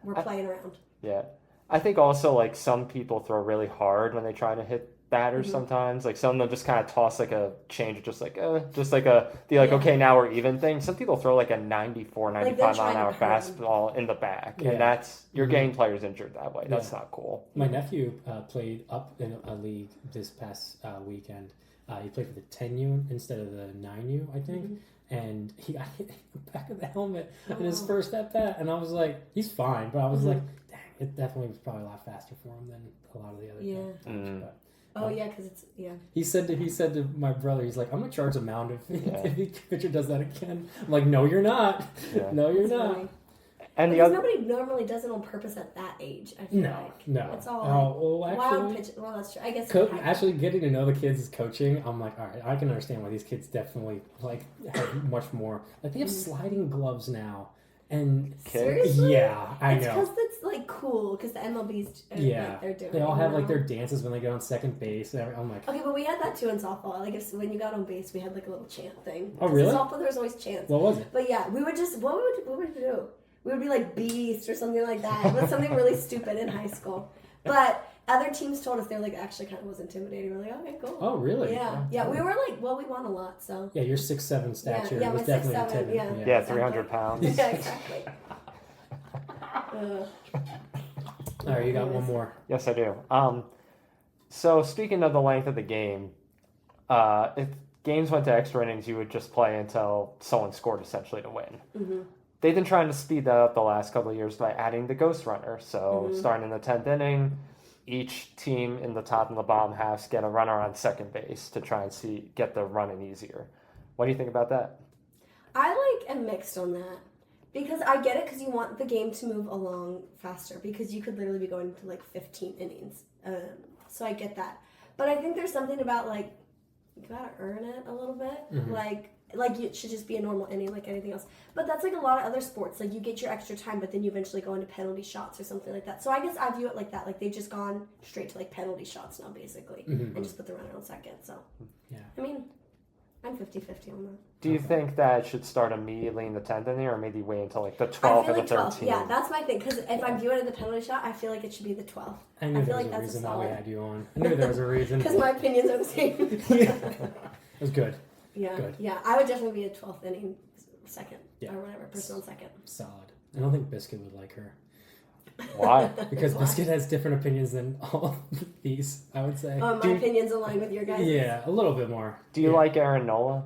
we're playing around. Yeah. I think also some people throw really hard when they try to hit batters sometimes. Some of them just kind of toss a change, okay, now we're even thing. Some people throw a 94, 95 mile an hour fastball in the back. And that's, you're getting players injured that way. That's not cool. My nephew played up in a league this past weekend. He played for the 10U instead of the 9U, I think. And he got hit in the back of the helmet in his first at-bat. And I was he's fine. But I was dang, it definitely was probably a lot faster for him than a lot of the other times. But, because it's, He said to my brother, he's I'm going to charge a mound if the pitcher does that again. I'm no, you're not. Yeah. No, you're not. And because nobody normally does it on purpose at that age. I feel like. No. It's all wild pitch. Well, that's true. I guess. Actually, getting to know the kids as coaching, I'm like, all right, I can understand why these kids definitely have much more. Like they have sliding gloves now, and seriously, yeah, I know. It's because it's like cool because the MLB's they're doing. They all have like their dances when they go on second base. I'm like, okay, but we had that too in softball. Like when you got on base, we had like a little chant thing. Oh really? In softball, there was always chants. What was it? But yeah, we would just what would we do? We would be like beast or something like that. It was something really stupid in high school. But other teams told us they were like actually kind of was intimidating. We're like, okay, cool. Oh really? Yeah. We were like, well, we won a lot, so. Yeah, your 6'7" stature was definitely 6'7", intimidating. Yeah, 300 pounds. Yeah, exactly. All right, you got one more. Yes, I do. So speaking of the length of the game, if games went to extra innings, you would just play until someone scored essentially to win. Mm-hmm. They've been trying to speed that up the last couple of years by adding the ghost runner. So starting in the 10th inning, each team in the top and the bottom halves get a runner on second base to try and get the running easier. What do you think about that? I am mixed on that. Because I get it because you want the game to move along faster because you could literally be going to like 15 innings. So I get that. But I think there's something about like you gotta earn it a little bit. Mm-hmm. Like it should just be a normal inning like anything else. But that's like a lot of other sports. Like you get your extra time, but then you eventually go into penalty shots or something like that. So I guess I view it like that. Like they've just gone straight to like penalty shots now basically. And just put the runner on second. So yeah. I mean, I'm 50-50 on that. Do you think that it should start immediately in the 10th inning or maybe wait until like the 12th or the 13th? Yeah, that's my thing. Because if I'm viewing it as a penalty shot, I feel like it should be the 12th. I knew there was a reason why we had you on. I knew there was a reason. Because my opinions are the same. It was good. Yeah, good. Yeah. I would definitely be a 12th inning second or whatever, person on second. Solid. I don't think Biscuit would like her. Why? Because Biscuit has different opinions than all of these, I would say. My opinions align with your guys'. Yeah, a little bit more. Do you like Aaron Nola?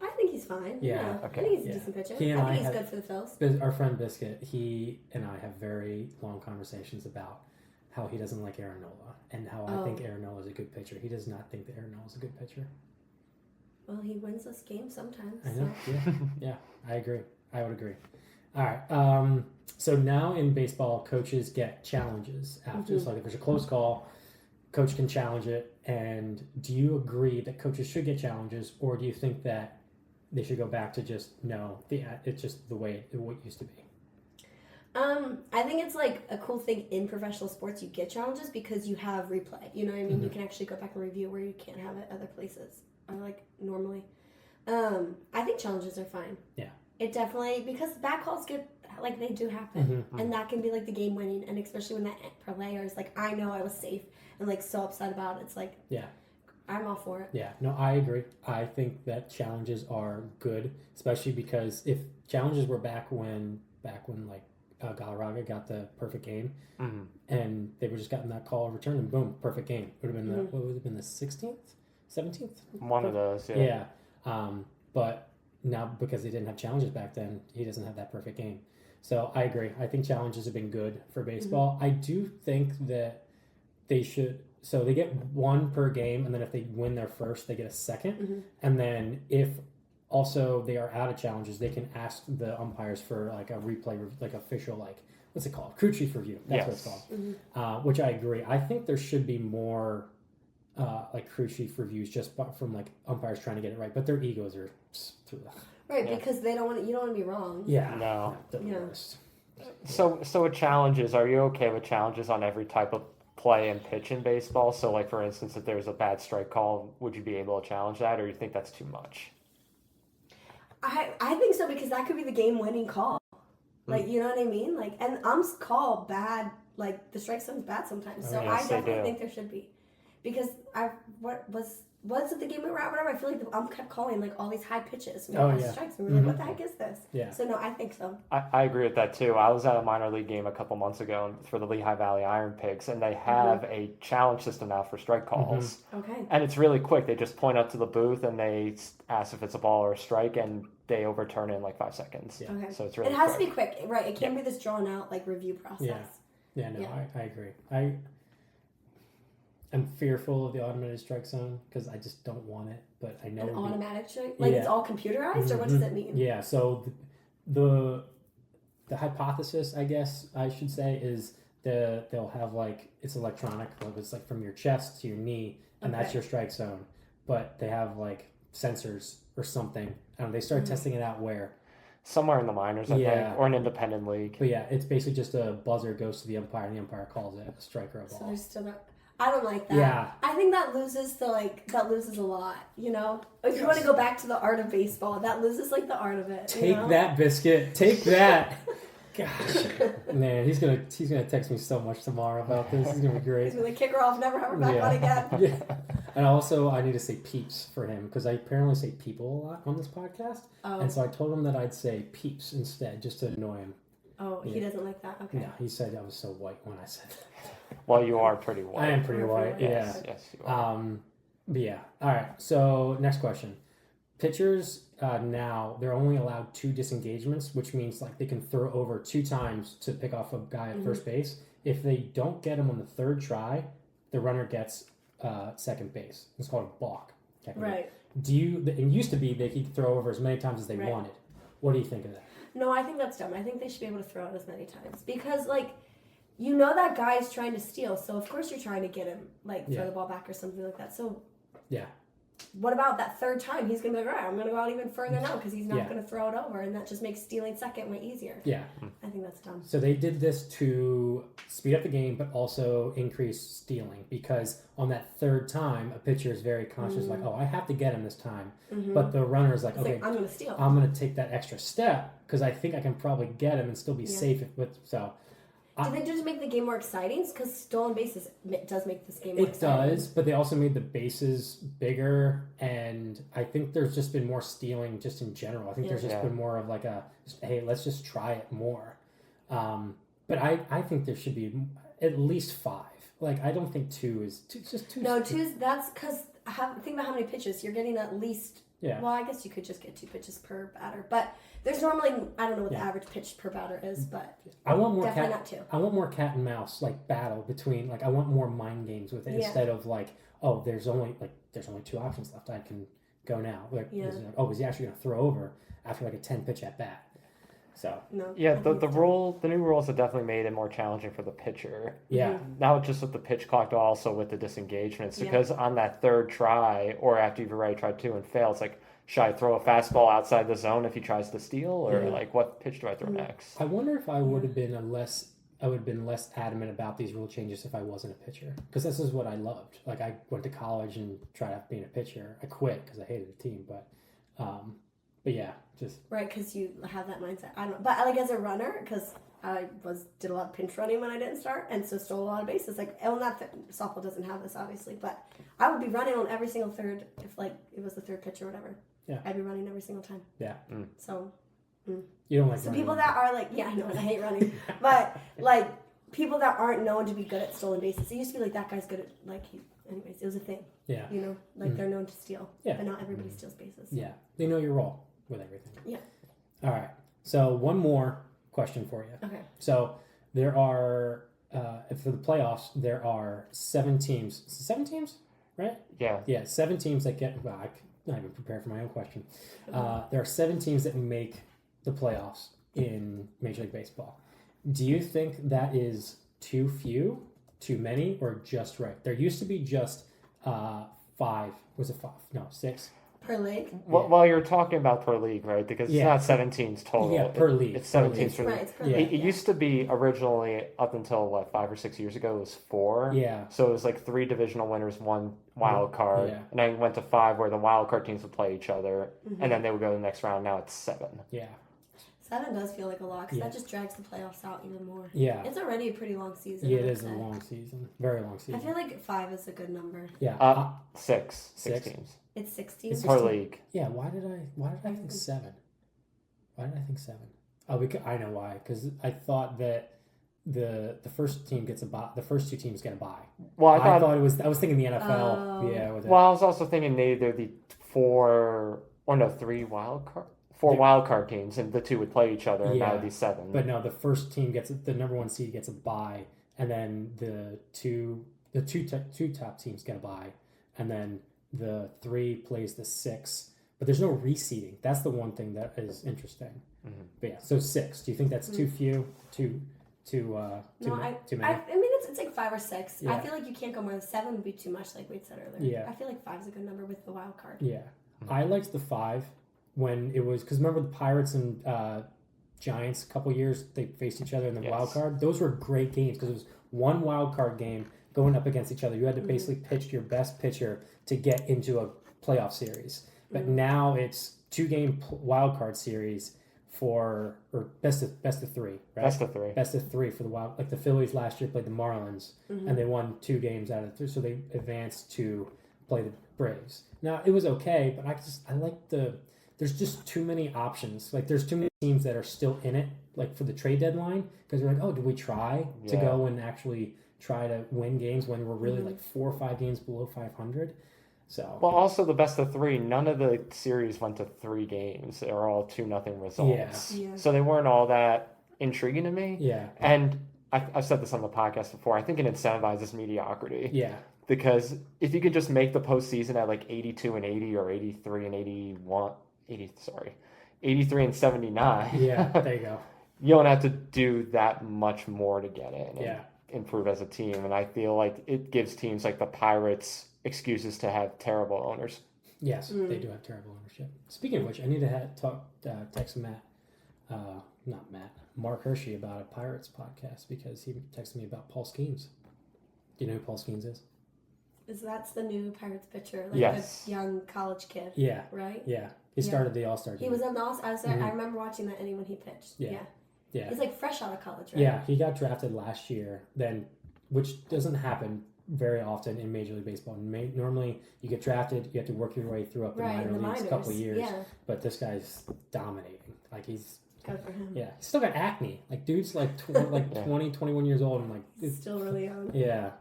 I think he's fine. Yeah. Okay. I think he's a decent pitcher. I think he's good for the Phillies. Our friend Biscuit, he and I have very long conversations about how he doesn't like Aaron Nola and how I think Aaron Nola is a good pitcher. He does not think that Aaron Nola is a good pitcher. Well, he wins us games sometimes. I know. So. Yeah, I agree. I would agree. All right. So now in baseball, coaches get challenges after. So like if there's a close call, coach can challenge it. And do you agree that coaches should get challenges, or do you think that they should go back to just it's just the way it used to be? I think it's like a cool thing in professional sports. You get challenges because you have replay. You know what I mean? You can actually go back and review where you can't have it other places. Or like normally. I think challenges are fine. Yeah. It definitely, because back calls they do happen. And that can be like the game winning, and especially when that player is like, I know I was safe and like so upset about it. It's like, yeah, I'm all for it. Yeah, no, I agree. I think that challenges are good, especially because if challenges were back when like Galarraga got the perfect game, and they were just gotten that call returned, and boom, perfect game. It would have been what would it have been, the 16th? 17th? One of those, yeah. Yeah. But now, because they didn't have challenges back then, he doesn't have that perfect game. So I agree. I think challenges have been good for baseball. I do think that they should... So they get one per game, and then if they win their first, they get a second. And then if also they are out of challenges, they can ask the umpires for like a replay, like official, like, what's it called? Crew chief review. That's what it's called. Which I agree. I think there should be more... like crew chief reviews just from like umpires trying to get it right, but their egos are right because they don't want you don't want to be wrong. Yeah, no. So with challenges, are you okay with challenges on every type of play and pitch in baseball? So like for instance, if there's a bad strike call, would you be able to challenge that, or you think that's too much? I think so, because that could be the game winning call. Like, you know what I mean? Like, and umps call bad, like the strike zone's bad sometimes. So I definitely think there should be. Because was it the game we were at? Whatever. I feel like the ump kept calling like all these high pitches, strikes, and we were like, "What the heck is this?" Yeah. So no, I think so. I agree with that too. I was at a minor league game a couple months ago for the Lehigh Valley Iron Pigs, and they have a challenge system now for strike calls. Okay. And it's really quick. They just point up to the booth and they ask if it's a ball or a strike, and they overturn it in like 5 seconds. Yeah. Okay. So it's really. It has to be quick, right? It can't be this drawn out like review process. Yeah. Yeah. No, I agree. I'm fearful of the automated strike zone because I just don't want it, but I know an automatic strike, like it's all computerized, or what does it mean? Yeah, so the the hypothesis, I guess I should say, is they'll have like it's electronic, like it's like from your chest to your knee, and that's your strike zone. But they have like sensors or something. They started testing it out where somewhere in the minors, I think, or an independent league. But yeah, it's basically just a buzzer goes to the umpire, and the umpire calls it a strike or a ball. So there's still not. I don't like that. Yeah. I think that loses a lot, you know? If you want to go back to the art of baseball, that loses like the art of it. Take that, Biscuit. Take that. Gosh. Man, he's gonna text me so much tomorrow about this. It's gonna be great. He's gonna kick her off, never have her back on again. Yeah. And also I need to say peeps for him because I apparently say people a lot on this podcast. Oh. And so I told him that I'd say peeps instead just to annoy him. Oh, he doesn't like that? Okay. No, he said I was so white when I said that. Well, you are pretty white. I am pretty white, yeah. Yes, you are. But yeah. All right, so next question. Pitchers now, they're only allowed 2 disengagements, which means like they can throw over 2 times to pick off a guy at first base. If they don't get him on the 3rd try, the runner gets second base. It's called a balk. Right. It used to be they could throw over as many times as they wanted. What do you think of that? No, I think that's dumb. I think they should be able to throw it as many times because like you know that guy's trying to steal, so of course you're trying to get him, like, throw the ball back or something like that. So, what about that 3rd time? He's going to be like, all right, I'm going to go out even further now because he's not going to throw it over, and that just makes stealing second way easier. Yeah. I think that's dumb. So they did this to speed up the game, but also increase stealing because on that 3rd time, a pitcher is very conscious, like, oh, I have to get him this time. But the runner is like, okay, I'm going to steal. I'm going to take that extra step because I think I can probably get him and still be safe. Did they just make the game more exciting? Because stolen bases does make this game more exciting. It does, but they also made the bases bigger, and I think there's just been more stealing just in general. I think there's just been more of like hey, let's just try it more. But I think there should be at least 5. Like, I don't think 2 is just 2. No, 2 that's because think about how many pitches. You're getting at least... Yeah. Well, I guess you could just get 2 pitches per batter, but there's normally I don't know what the average pitch per batter is, but I want more definitely not 2. I want more cat and mouse like battle between I want more mind games with it instead of like there's only 2 options left. I can go now. Is he actually going to throw over after like a 10 pitch at bat? So no. Yeah, the new rules have definitely made it more challenging for the pitcher. Yeah. Not just with the pitch clock, but also with the disengagements. Because on that 3rd try, or after you've already tried 2 and failed, it's like, should I throw a fastball outside the zone if he tries to steal, or like what pitch do I throw next? I wonder if I would have been less adamant about these rule changes if I wasn't a pitcher, because this is what I loved. Like, I went to college and tried out being a pitcher. I quit because I hated the team, but yeah, just right, because you have that mindset. I don't, but like as a runner, because I did a lot of pinch running when I didn't start, and so stole a lot of bases. Like, softball doesn't have this obviously, but I would be running on every single 3rd if like it was the 3rd pitch or whatever. Yeah, I'd be running every single time. Yeah. So. You don't like so people that are like I know, and I hate running, but like people that aren't known to be good at stolen bases. It used to be like that guy's good at anyways, it was a thing. Yeah. You know, like they're known to steal. Yeah. But not everybody steals bases. Yeah. They know your role with everything. Yeah. All right. So one more question for you. Okay. So there are for the playoffs there are 7 teams. 7 teams, right? Yeah. Yeah. 7 teams that get. Well, I'm not even prepared for my own question. There are 7 teams that make the playoffs in Major League Baseball. Do you think that is too few, too many, or just right? There used to be just 5. Was it 5? No, 6 per league. Well, you're talking about per league, right? Because it's not 7 teams total. Yeah, per league. It's 7 teams per league. Right, per league. It used to be originally up until 5 or 6 years ago. It was 4. Yeah. So it was like 3 divisional winners, 1 wild card, and then it went to 5 where the wild card teams would play each other, and then they would go to the next round. Now it's 7. Yeah. 7 does feel like a lot because that just drags the playoffs out even more. Yeah. It's already a pretty long season. Yeah, it is a long season. Very long season. I feel like 5 is a good number. Yeah. 6 teams. It's 6 teams. It's per league. Yeah. Why did I think 7? Why did I think 7? Oh, because I know why. Because I thought that the first team gets a bye. The first 2 teams get a bye. Well, I thought it was. I was thinking the NFL. Yeah. Well, I was also thinking either the 3 wild card. 4 wild card teams, and the 2 would play each other, and that would be 7. But no, the first team the number 1 seed gets a bye, and then the two top teams get a bye, and then the 3 plays the 6. But there's no reseeding. That's the one thing that is interesting. But yeah, so 6. Do you think that's too few? Too many? I mean, it's like 5 or 6. Yeah. I feel like you can't go more than 7 would be too much, like we said earlier. Yeah. I feel like 5 is a good number with the wild card. Yeah. I liked the 5 when it was, because remember the Pirates and Giants a couple years, they faced each other in the wild card? Those were great games because it was one wild card game going up against each other. You had to basically pitch your best pitcher to get into a playoff series. But now it's 2-game wild card series for, or best of 3, right? Best of 3 for the wild. Like the Phillies last year played the Marlins, and they won 2 games out of 3, so they advanced to play the Braves. Now it was okay, but I like there's just too many options. Like there's too many teams that are still in it, like for the trade deadline, because they're like, oh, do we try to go and actually try to win games when we're really like 4 or 5 games below 500? So also the best of 3. None of the series went to 3 games. They were all 2-0 results. Yeah. So they weren't all that intriguing to me. Yeah. And I've said this on the podcast before. I think it incentivizes mediocrity. Yeah. Because if you could just make the postseason at like 82 and 80 or 83 and 83 and 79. Yeah, there you go. You don't have to do that much more to get in and Yeah. improve as a team. And I feel like it gives teams like the Pirates excuses to have terrible owners. Yes, they do have terrible ownership. Speaking of which, I need to text Mark Hershey about a Pirates podcast because he texted me about Paul Skeens. Do you know who Paul Skeens is? That's the new Pirates pitcher, like yes. the young college kid. Yeah. Right? Yeah. He started the All-Star game. He was on the All-Star. I remember watching that inning when he pitched. Yeah. He's like fresh out of college, right? Yeah, he got drafted last year, which doesn't happen very often in Major League Baseball. Normally, you get drafted, you have to work your way through up the minor leagues a couple of years. Yeah. But this guy's dominating. Like he's good for him. Yeah, he's still got acne. Like dude's like 20, 21 years old, and like it's still really young. Yeah.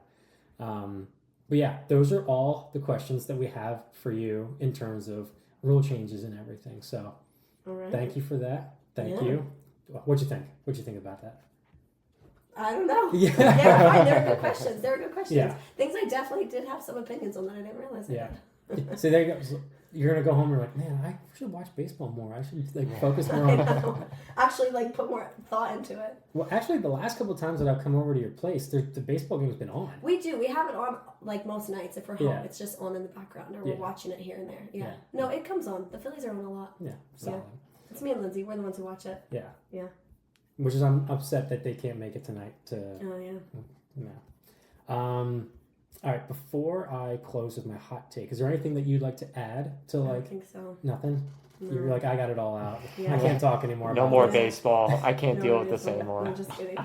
But yeah, those are all the questions that we have for you in terms of rule changes and everything. So, thank you for that. Thank you. What'd you think? What'd you think about that? I don't know. Yeah. They were fine. They were good questions. Yeah. Things I definitely did have some opinions on that I didn't realize. So there you go. So you're gonna go home and you're like, man, I should watch baseball more. I should focus more on actually put more thought into it. Well, actually, the last couple of times that I've come over to your place, the baseball game's been on. We do. We have it on most nights if we're home. It's just on in the background, or we're watching it here and there. Yeah. No, it comes on. The Phillies are on a lot. Yeah. Solid. It's me and Lindsay. We're the ones who watch it. Yeah. Yeah. Which is I'm upset that they can't make it tonight. Oh yeah. No. All right. Before I close with my hot take, is there anything that you'd like to add to I don't think so. Nothing. No. You're like, I got it all out. Yeah. I can't talk anymore. No more baseball. I can't deal with this anymore. I'm just kidding.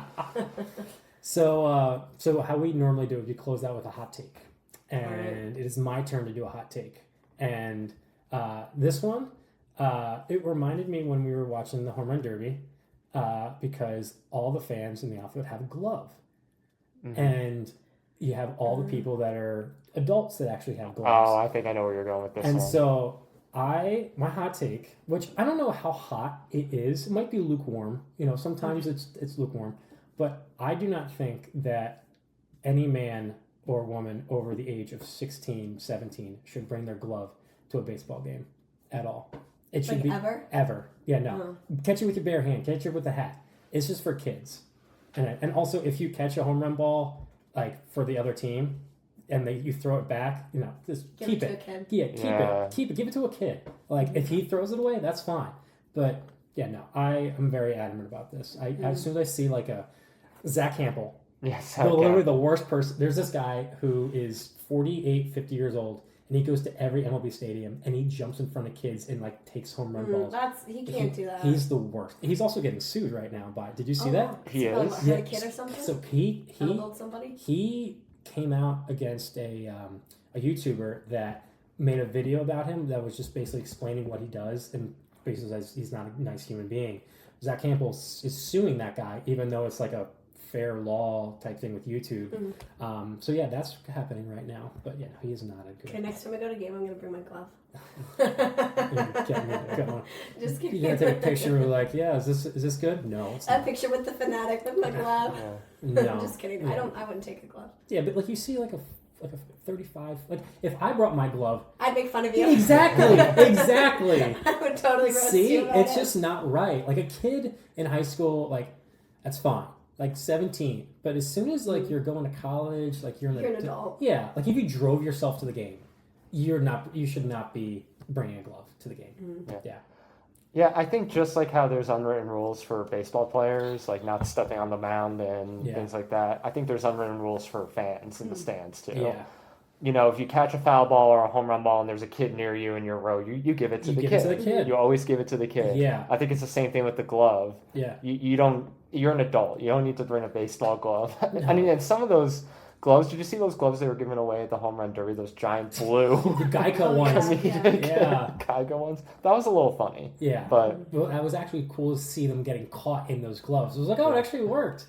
So how we normally do it, we close out with a hot take, and it is my turn to do a hot take. And this one, it reminded me when we were watching the Home Run Derby, because all the fans in the outfield have a glove, and you have all the people that are adults that actually have gloves. Oh, I think I know where you're going with this. And so my hot take, which I don't know how hot it is, it might be lukewarm. Sometimes it's lukewarm, but I do not think that any man or woman over the age of 16, 17 should bring their glove to a baseball game at all. It should be ever. Yeah, no. Catch it with your bare hand. Catch it with a hat. It's just for kids. And also, if you catch a home run ball, like for the other team, and you throw it back, just keep it. Yeah, keep it. Give it to a kid. Like if he throws it away, that's fine. But yeah, no, I am very adamant about this. As soon as I see like a Zach Campbell, literally the worst person. There's this guy who is 48, 50 years old, and he goes to every MLB stadium and he jumps in front of kids and takes home run balls. He can't do that. He's the worst. He's also getting sued right now by. Did you see that? He is. A kid or something. So he came out against a YouTuber that made a video about him that was just basically explaining what he does and basically says he's not a nice human being. Zach Campbell is suing that guy, even though it's like a fair law type thing with YouTube. So yeah, that's happening right now. But yeah, he is not a good. Okay, next time I go to a game, I'm gonna bring my glove. Just kidding. You're gonna take a picture of like, is this good? No, it's not. A picture with the fanatic with my glove. No, I'm just kidding. I wouldn't take a glove. Yeah, but like you see like a like a 35. Like if I brought my glove, I'd make fun of you. Exactly. I would totally roast See, you about it's it. just not right. Like a kid in high school, like that's fine. Like 17, but as soon as like you're going to college, like you're an adult. Yeah, like if you drove yourself to the game, you should not be bringing a glove to the game. Yeah, I think just like how there's unwritten rules for baseball players, like not stepping on the mound and things like that, I think there's unwritten rules for fans in the stands too. Yeah. You know, if you catch a foul ball or a home run ball and there's a kid near you in your row, you give it to the kid. You always give it to the kid. Yeah. I think it's the same thing with the glove. Yeah. You're an adult. You don't need to bring a baseball glove. No. I mean, and some of those gloves, did you see those gloves they were giving away at the home run derby? Those giant blue the Geico ones. Geico ones. That was a little funny. Yeah. But well, that was actually cool to see them getting caught in those gloves. It was like, oh, it actually worked.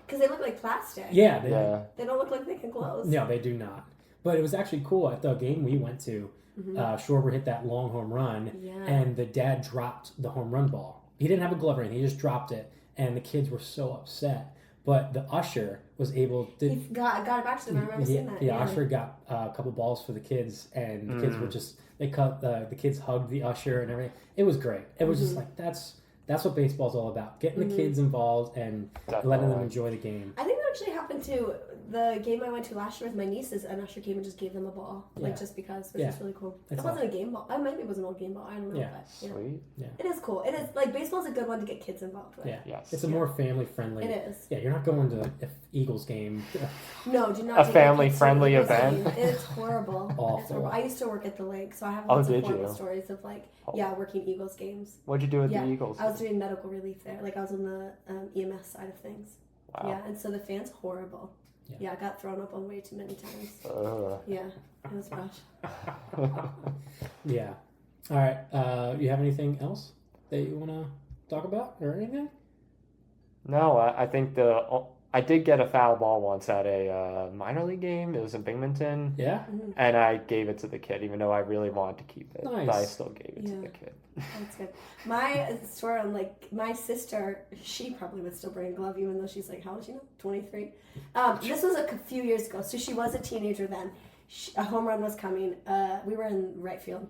Because they look like plastic. Yeah. They don't look like they can close. No, they do not. But it was actually cool. At the game we went to, Schwarber hit that long home run, and the dad dropped the home run ball. He didn't have a glove or anything. He just dropped it, and the kids were so upset. But the usher was able to... He got it back to them. I remember seeing that. The usher got a couple balls for the kids, and the kids were just... The kids hugged the usher and everything. It was great. It was just like, that's what baseball's all about. Getting the kids involved and letting them enjoy the game. I think that actually happened to the game I went to last year with my nieces. An usher came and just gave them a ball, like just because, which is really cool. It wasn't a game ball. Maybe it was an old game ball. I don't know. Yeah. But, sweet. Yeah. It is cool. It is like baseball's a good one to get kids involved with. Yeah. Yes. It's a more family friendly. It is. Yeah, you're not going to an Eagles game. No, do not. A family friendly event. It's horrible. Awful. It's horrible. I used to work at the lake, so I have Oh, lots of did horrible you? stories of working Eagles games. What'd you do with the Eagles? I was doing medical relief there. Like I was on the EMS side of things. Wow. Yeah, and so the fans horrible. Yeah, I got thrown up on way too many times. Yeah, it was rough. Yeah. All right. You have anything else that you want to talk about or anything? No, I think I did get a foul ball once at a minor league game. It was in Binghamton. Yeah. And I gave it to the kid, even though I really wanted to keep it. Nice. But I still gave it to the kid. That's good. My story on my sister, she probably would still bring a glove even though she's like, how old is she now? 23. This was a few years ago, so she was a teenager then. A home run was coming. We were in right field.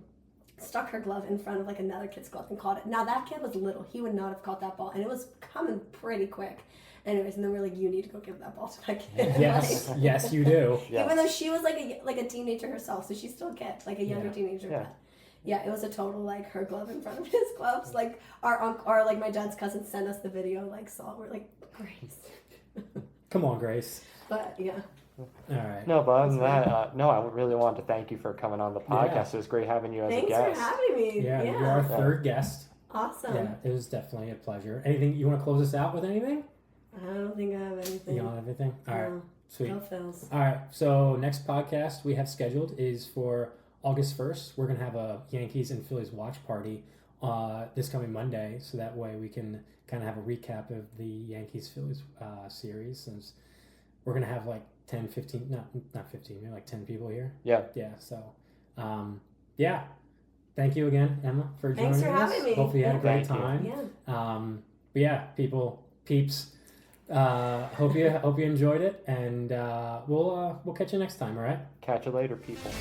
Stuck her glove in front of another kid's glove and caught it. Now that kid was little. He would not have caught that ball, and it was coming pretty quick. Anyways, and then we're like, you need to go give that ball to that kid. Yes, yes, you do. Yes. Even though she was like a teenager herself, so she still gets a younger teenager. Yeah. But yeah, it was a total her glove in front of his gloves. Our my dad's cousin sent us the video. We're like, Grace. Come on, Grace. But yeah. All right. No, but other than that, I really wanted to thank you for coming on the podcast. Yeah. It was great having you as a Thanks guest. for having me. Yeah, you're our third guest. Awesome. Yeah, it was definitely a pleasure. Anything you want to close us out with? Anything? I don't think I have anything. You don't have anything? All right. Sweet. No Phils. All right. So next podcast we have scheduled is for August 1st. We're gonna have a Yankees and Phillies watch party this coming Monday, so that way we can kind of have a recap of the Yankees Phillies series. Since we're gonna have 10, 15, not 15, maybe 10 people here. Yeah. Yeah. So, yeah. Thank you again, Emma, for joining us. Thanks for having me. Hopefully you had a great Thank time. Yeah. But yeah, peeps. Hope you enjoyed it, and we'll catch you next time. All right. Catch you later, people.